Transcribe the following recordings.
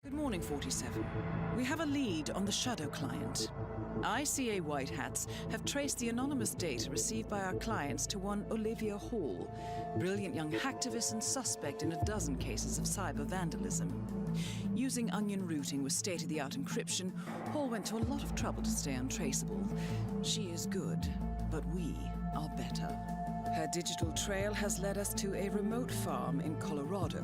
Good morning, 47. We have a lead on the Shadow client. ICA White Hats have traced the anonymous data received by our clients to one Olivia Hall, brilliant young hacktivist and suspect in a dozen cases of cyber vandalism. Using onion routing with state-of-the-art encryption, Hall went to a lot of trouble to stay untraceable. She is good, but we are better. Her digital trail has led us to a remote farm in Colorado,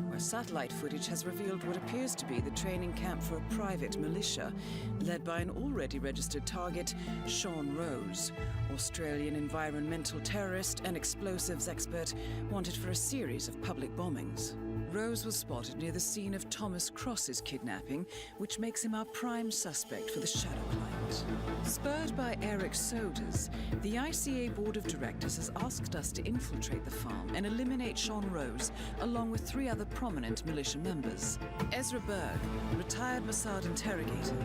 where satellite footage has revealed what appears to be the training camp for a private militia, led by an already registered target, Sean Rose, Australian environmental terrorist and explosives expert wanted for a series of public bombings. Rose was spotted near the scene of Thomas Cross's kidnapping, which makes him our prime suspect for the Shadow client. Spurred by Eric Sodas, the ICA Board of Directors has asked us to infiltrate the farm and eliminate Sean Rose, along with 3 other prominent militia members. Ezra Berg, retired Mossad interrogator,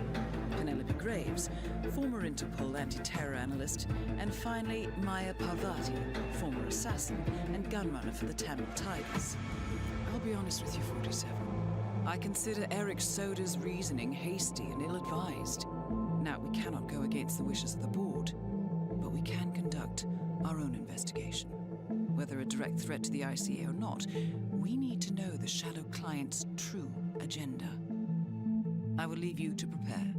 Penelope Graves, former Interpol anti-terror analyst, and finally Maya Parvati, former assassin and gunrunner for the Tamil Tigers. I'll be honest with you, 47. I consider Eric Soda's reasoning hasty and ill-advised. Now, we cannot go against the wishes of the board, but we can conduct our own investigation. Whether a direct threat to the ICA or not, we need to know the Shadow client's true agenda. I will leave you to prepare.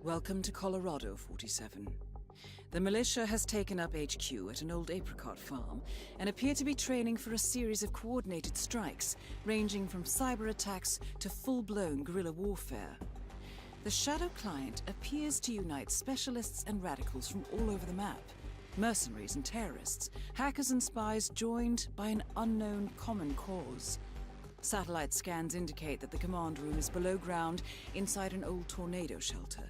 Welcome to Colorado, 47. The militia has taken up HQ at an old apricot farm and appear to be training for a series of coordinated strikes, ranging from cyber attacks to full-blown guerrilla warfare. The Shadow client appears to unite specialists and radicals from all over the map. Mercenaries and terrorists, hackers and spies joined by an unknown common cause. Satellite scans indicate that the command room is below ground inside an old tornado shelter.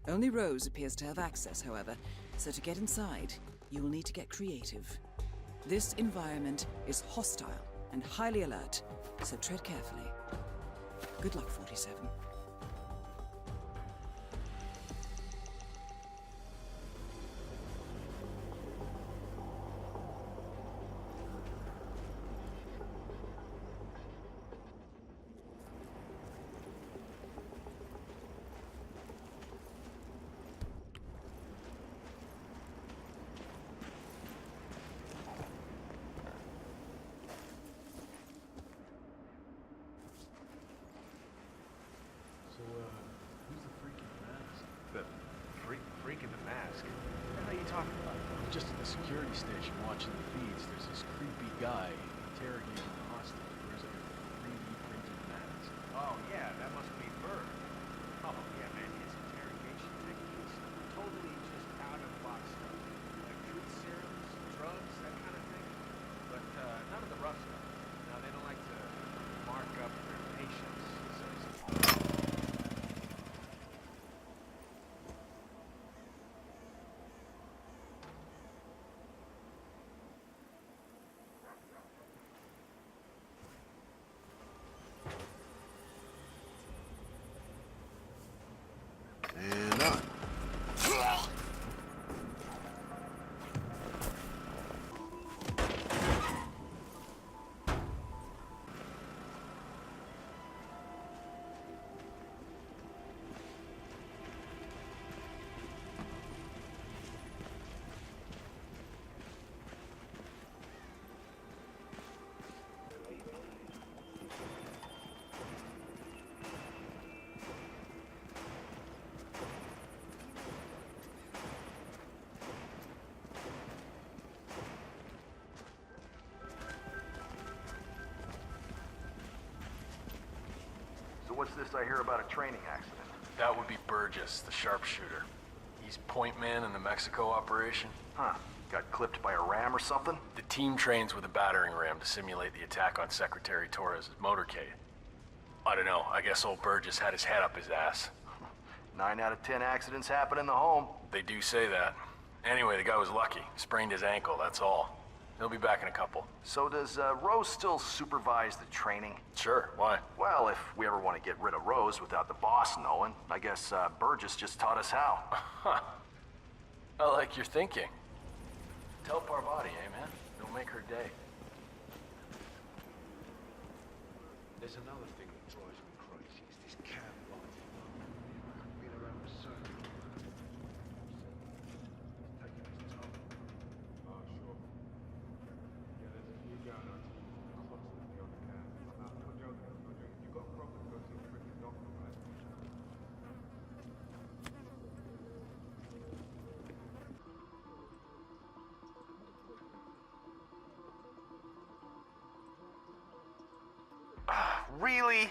Only Rose appears to have access, however, so to get inside, you will need to get creative. This environment is hostile and highly alert, so tread carefully. Good luck, 47. Who's the freak in the mask? The freak in the mask? What are you talking about? I'm just at the security station watching the feeds. There's this creepy guy interrogating the hostage. He wears like a 3D printed mask. Oh, yeah, that must be Bird. Oh, yeah, man, his interrogation techniques totally just out-of-the-box stuff. Like truth serums, drugs, that kind of thing. But none of the rough stuff. Now, they don't like to mark up their patients, so to speak. And on. So what's this I hear about a training accident? That would be Burgess, the sharpshooter. He's point man in the Mexico operation. Huh. Got clipped by a ram or something? The team trains with a battering ram to simulate the attack on Secretary Torres' motorcade. I don't know, I guess old Burgess had his head up his ass. 9 out of 10 accidents happen in the home. They do say that. Anyway, the guy was lucky. Sprained his ankle, that's all. He'll be back in a couple. So does Rose still supervise the training? Sure, why? Well, if we ever want to get rid of Rose without the boss knowing, I guess Burgess just taught us how. I like your thinking. Tell Parvati, eh, man? It'll make her day. This there's another thing that drives me crazy. It's this cab life. Been around for so long. It's taking its toll. Oh, sure. Yeah, there's a few going on constantly on the cab. I'm not joking. I'm not joking. You've got a problem, go see a freaking doctor, right? Really?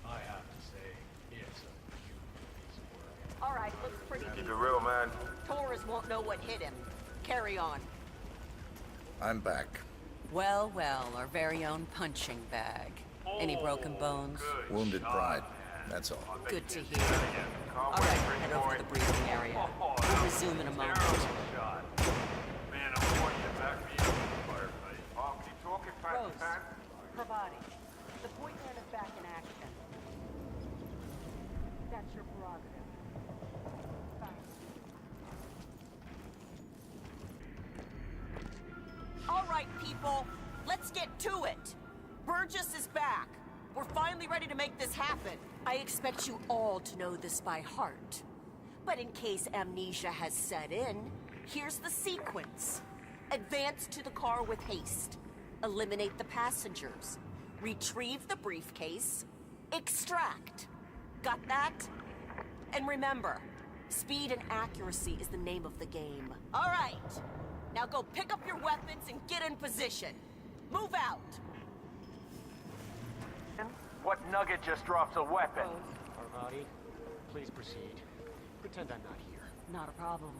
I have to say, it's a beautiful piece of work. All right, looks pretty The decent. real man. Torres won't know what hit him. Carry on. I'm back. Well, well, our very own punching bag. Any broken bones? Wounded pride. That's all. Good to hear. All right, head over to the briefing area. We'll resume in a moment. Man, I'm wanting to back me up in the firefight. Oh, keep talking, Rose, Pat. Pravati, the point man is back in action. That's your prerogative. All right, people, let's get to it. Burgess is back. We're finally ready to make this happen. I expect you all to know this by heart. But in case amnesia has set in, here's the sequence. Advance to the car with haste. Eliminate the passengers. Retrieve the briefcase. Extract. Got that? And remember, speed and accuracy is the name of the game. All right. Now go pick up your weapons and get in position. Move out. What nugget just drops a weapon? Parvati, please proceed. Pretend I'm not here. Not a problem.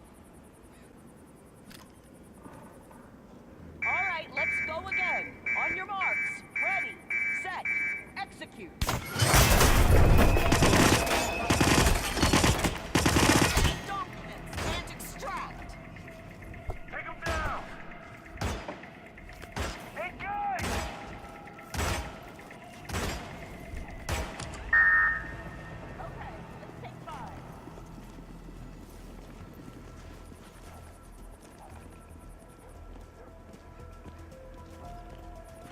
All right, let's go again. On your marks. Ready, set, execute. Documents and extract. Take him down! Hey, guys! Okay, let's take 5.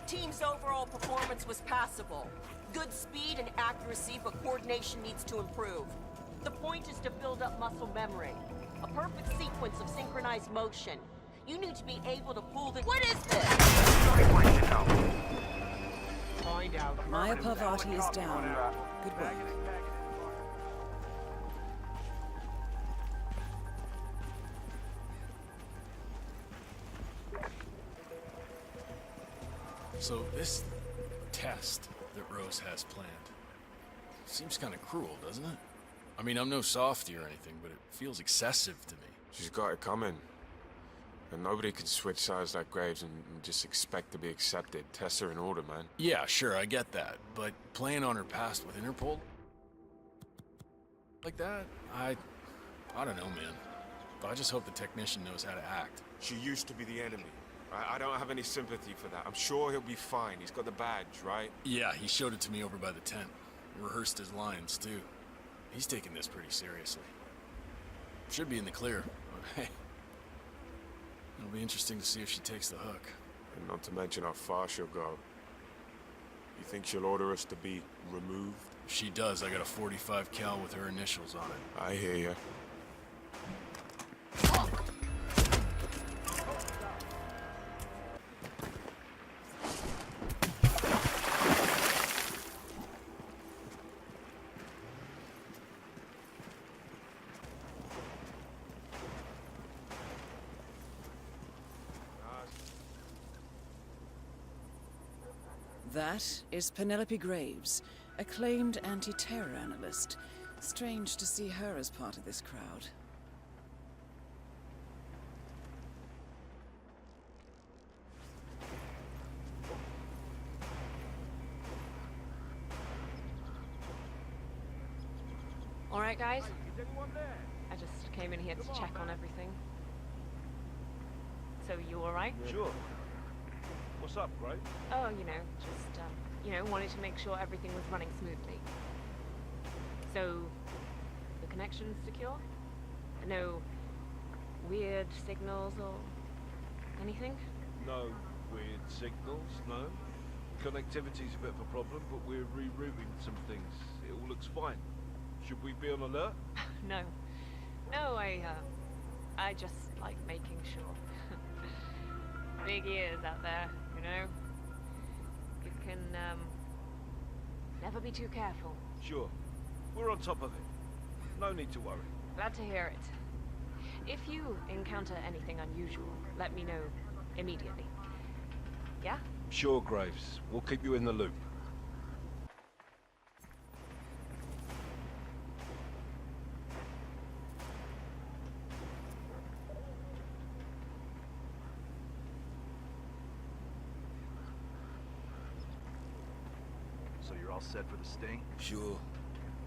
Team's overall performance was passable. Good speed and accuracy, but coordination needs to improve. The point is to build up muscle memory. A perfect sequence of synchronized motion. You need to be able to pull the— What is this? Find out. Maya Parvati is down. Good work. So this test that Rose has planned seems kind of cruel, doesn't it? I mean, I'm no softy or anything, but it feels excessive to me. She's got it coming. And nobody can switch sides like Graves and just expect to be accepted. Tests are in order, man. Yeah, sure, I get that, but playing on her past with Interpol like that, I don't know, man. I just hope the technician knows how to act. She used to be the enemy. I don't have any sympathy for that. I'm sure he'll be fine. He's got the badge, right? Yeah, he showed it to me over by the tent. Rehearsed his lines, too. He's taking this pretty seriously. Should be in the clear, but hey. It'll be interesting to see if she takes the hook. And not to mention how far she'll go. You think she'll order us to be removed? If she does, I got a 45 cal with her initials on it. I hear ya. That is Penelope Graves, acclaimed anti-terror analyst. Strange to see her as part of this crowd. All right, guys. Is anyone there? I just came in here to check on everything. So you all right? Sure. What's up, Graves? Oh, just, wanted to make sure everything was running smoothly. So, the connection's secure? No weird signals or anything? No weird signals, no. Connectivity's a bit of a problem, but we're rerouting some things. It all looks fine. Should we be on alert? No. No, I just like making sure. Big ears out there, you know? You can, never be too careful. Sure. We're on top of it. No need to worry. Glad to hear it. If you encounter anything unusual, let me know immediately. Yeah? Sure, Graves. We'll keep you in the loop. So you're all set for the sting? Sure.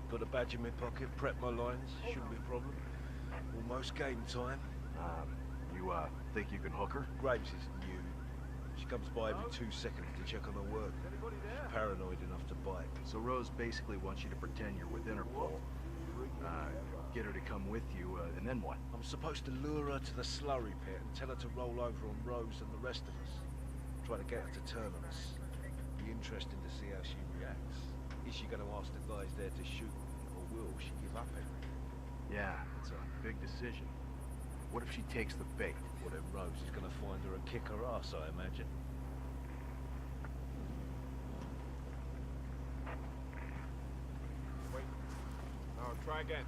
Got a badge in my pocket, prep my lines. Shouldn't be a problem. Almost game time. You think you can hook her? Graves is new. She comes by every 2 seconds to check on her work. She's paranoid enough to bite. So Rose basically wants you to pretend you're with Interpol. Get her to come with you, and then what? I'm supposed to lure her to the slurry pit and tell her to roll over on Rose and the rest of us. Try to get her to turn on us. Be interesting to see how she reacts. Is she going to ask the guys there to shoot, or will she give up everything? Yeah, it's a big decision. What if she takes the bait? Well, then Rose is going to find her and kick her ass, I imagine. Wait. I'll try again.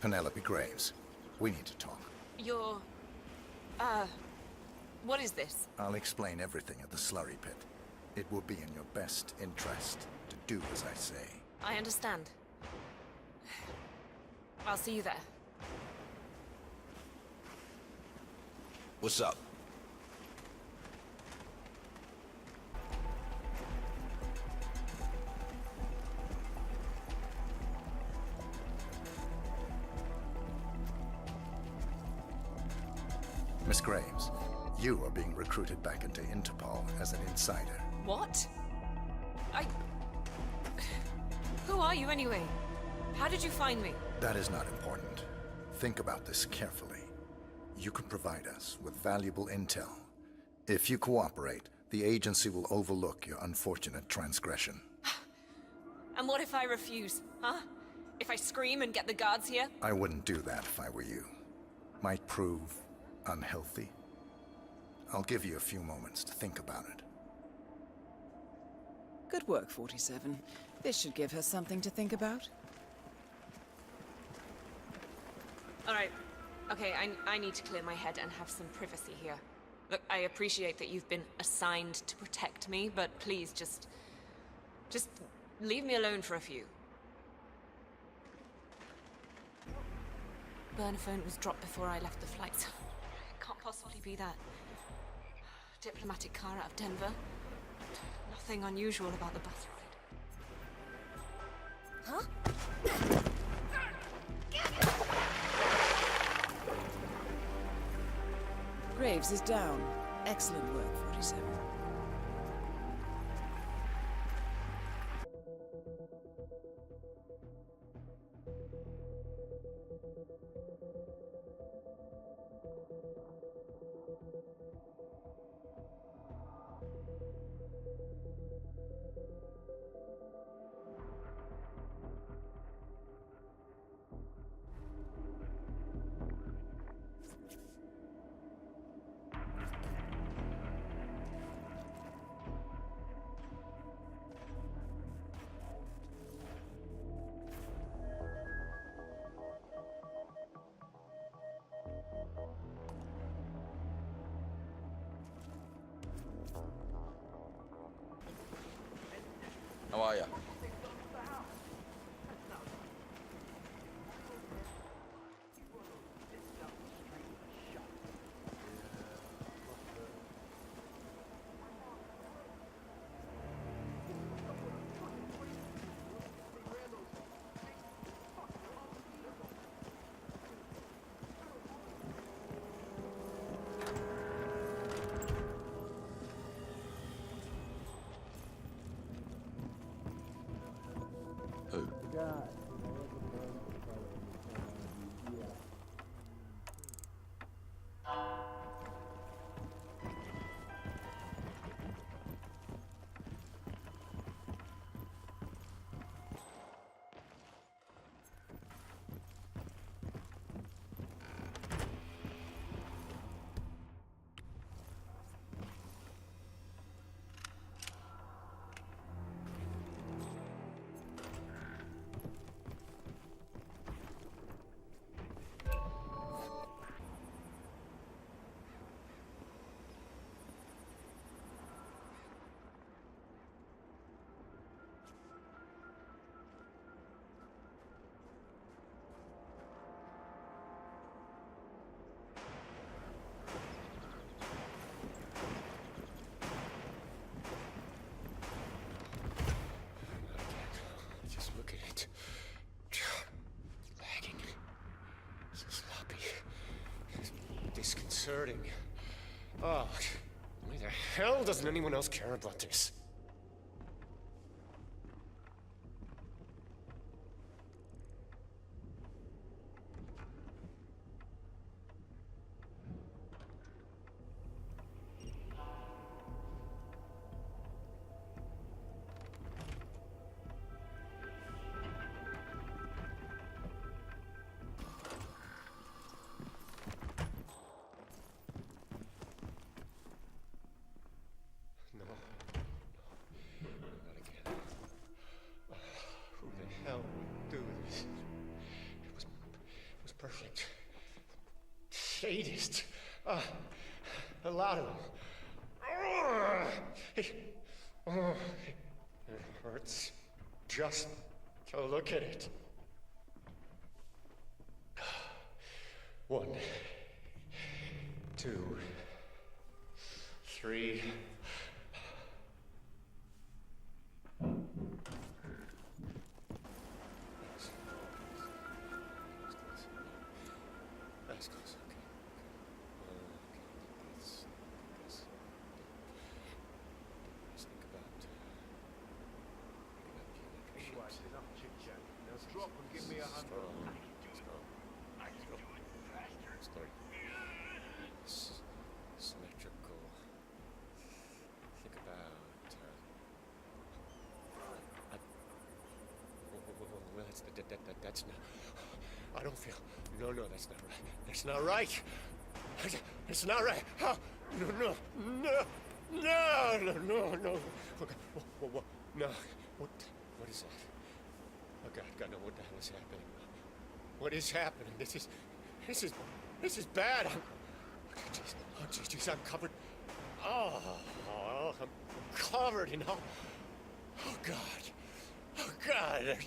Penelope Graves, we need to talk. You're... what is this? I'll explain everything at the slurry pit. It will be in your best interest to do as I say. I understand. I'll see you there. What's up? Miss Graves, you are being recruited back into Interpol as an insider. What? Who are you anyway? How did you find me? That is not important. Think about this carefully. You can provide us with valuable intel. If you cooperate, the agency will overlook your unfortunate transgression. And what if I refuse, huh? If I scream and get the guards here? I wouldn't do that if I were you. Might prove unhealthy. I'll give you a few moments to think about it. Good work, 47. This should give her something to think about. All right. Okay, I need to clear my head and have some privacy here. Look, I appreciate that you've been assigned to protect me, but please just leave me alone for a few. Burner phone was dropped before I left the flight. It can't possibly be that. Diplomatic car out of Denver. Nothing unusual about the bus ride. Huh? Graves is down. Excellent work, 47. How are you? Who? Just look at it. Lagging. So sloppy. Disconcerting. Oh, why the hell doesn't anyone else care about this? No. Not again. Who the hell would do this? It was perfect. Sadist. A lot of them. It hurts just to look at it. 1, 2, 3. That's close, okay. Let's think about Anyway, enough chit-chat. Now drop and give me 100. Symmetrical. Think about. Well, that's not. I don't feel. No, that's not right. That's not right. It's not right. Oh, no. Okay. What? No. What is that? Oh God, no! What the hell is happening? What is happening? This is bad. Oh, jeez, I'm covered. Oh, I'm covered in all. Oh, God.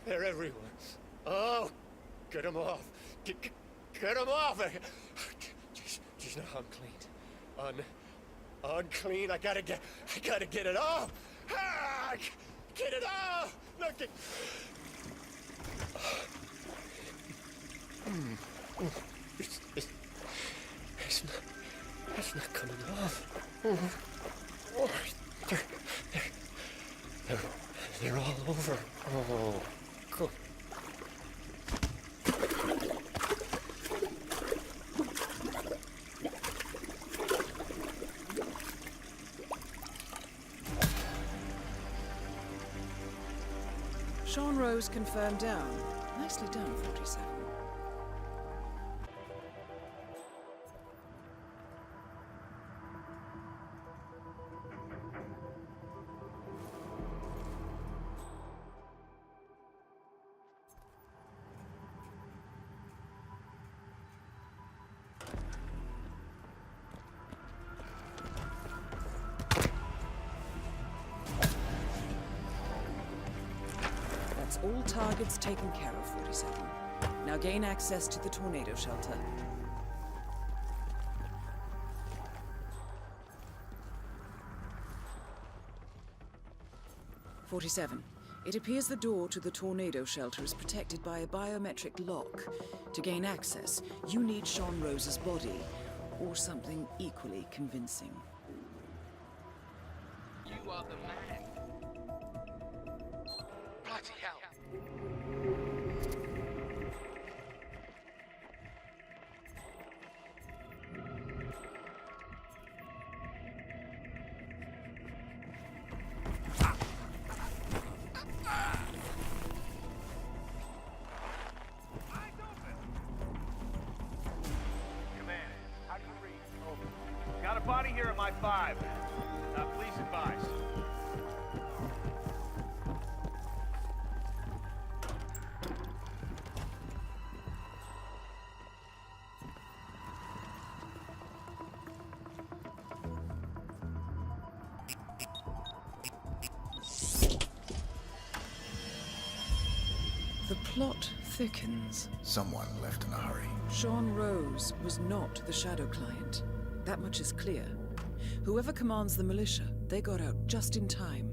They're everywhere. Oh, get them off. Get them off. Jeez, no, I'm clean. Unclean. I gotta get it off. Get it off. Look at. It's not coming off. They're all over. Oh, cool. Sean Rose confirmed down. Nicely done, 47. That's all targets taken care of, 47. Now gain access to the tornado shelter. It appears the door to the tornado shelter is protected by a biometric lock. To gain access, you need Sean Rose's body, or something equally convincing. You are the man. Bloody hell. Got a body here at my 5. Please advise. The plot thickens. Someone left in a hurry. Sean Rose was not the Shadow Client. That much is clear. Whoever commands the militia, they got out just in time.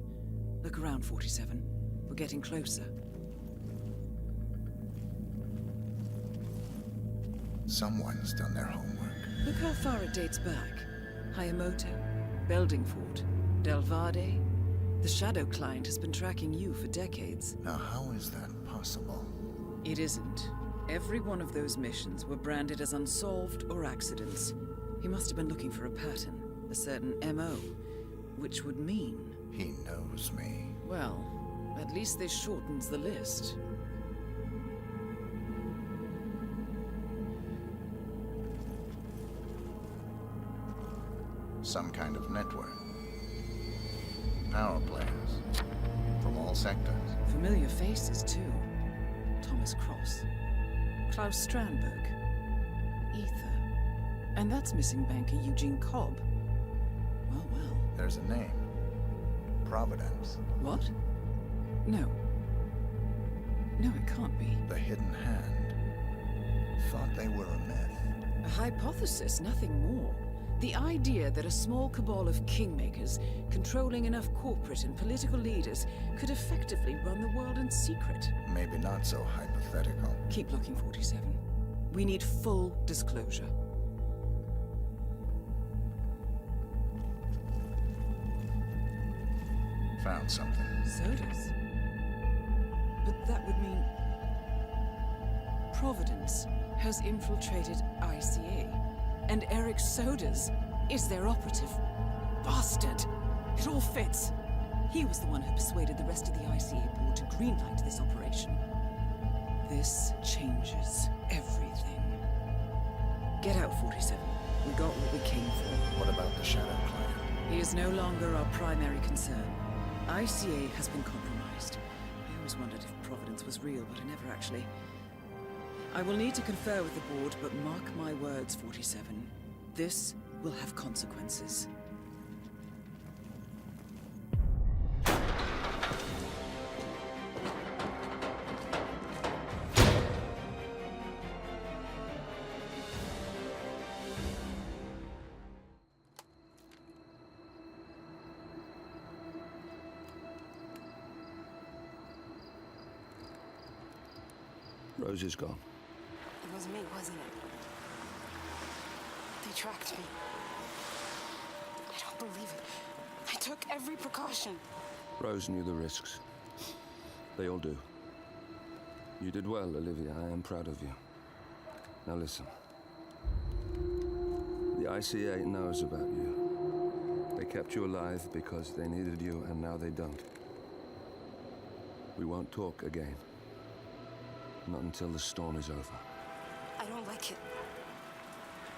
Look around, 47. We're getting closer. Someone's done their homework. Look how far it dates back. Hayamoto, Beldingford, Delvade. The Shadow Client has been tracking you for decades. Now, how is that possible? It isn't. Every one of those missions were branded as unsolved or accidents. He must have been looking for a pattern, a certain MO, which would mean... He knows me. Well, at least this shortens the list. Some kind of network. Power players. From all sectors. Familiar faces, too. Thomas Cross. Klaus Strandberg. Ether. And that's missing banker Eugene Cobb. Well, well. There's a name. Providence. What? No. No, it can't be. The Hidden Hand. Thought they were a myth. A hypothesis, nothing more. The idea that a small cabal of kingmakers, controlling enough corporate and political leaders, could effectively run the world in secret. Maybe not so hypothetical. Keep looking, 47. We need full disclosure. Found something. Sodas? But that would mean... Providence has infiltrated ICA. And Eric Sodas is their operative. Bastard! It all fits. He was the one who persuaded the rest of the ICA board to greenlight this operation. This changes everything. Get out, 47. We got what we came for. What about the Shadow Client? He is no longer our primary concern. ICA has been compromised. I always wondered if Providence was real, but I never actually... I will need to confer with the board, but mark my words, 47. This will have consequences. Rose is gone. It was me, wasn't it? They tracked me. I don't believe it. I took every precaution. Rose knew the risks. They all do. You did well, Olivia. I am proud of you. Now listen. The ICA knows about you. They kept you alive because they needed you, and now they don't. We won't talk again. Not until the storm is over. I don't like it.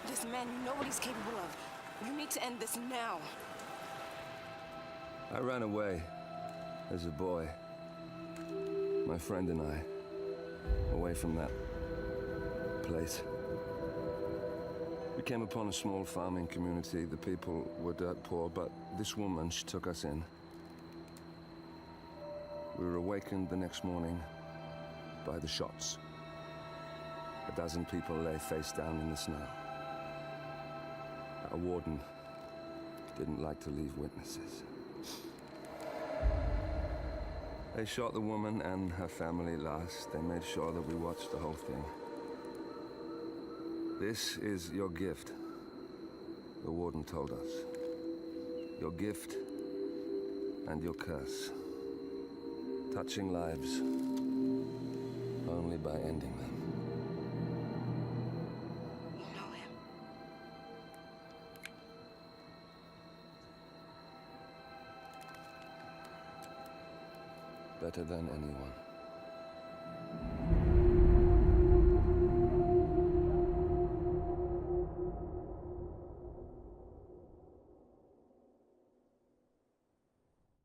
This man, you know what he's capable of. You need to end this now. I ran away as a boy. My friend and I. Away from that place. We came upon a small farming community. The people were dirt poor, but this woman, she took us in. We were awakened the next morning by the shots. A dozen people lay face down in the snow. Our warden didn't like to leave witnesses. They shot the woman and her family last. They made sure that we watched the whole thing. This is your gift, the warden told us. Your gift and your curse. Touching lives only by ending them. You know him. Better than anyone.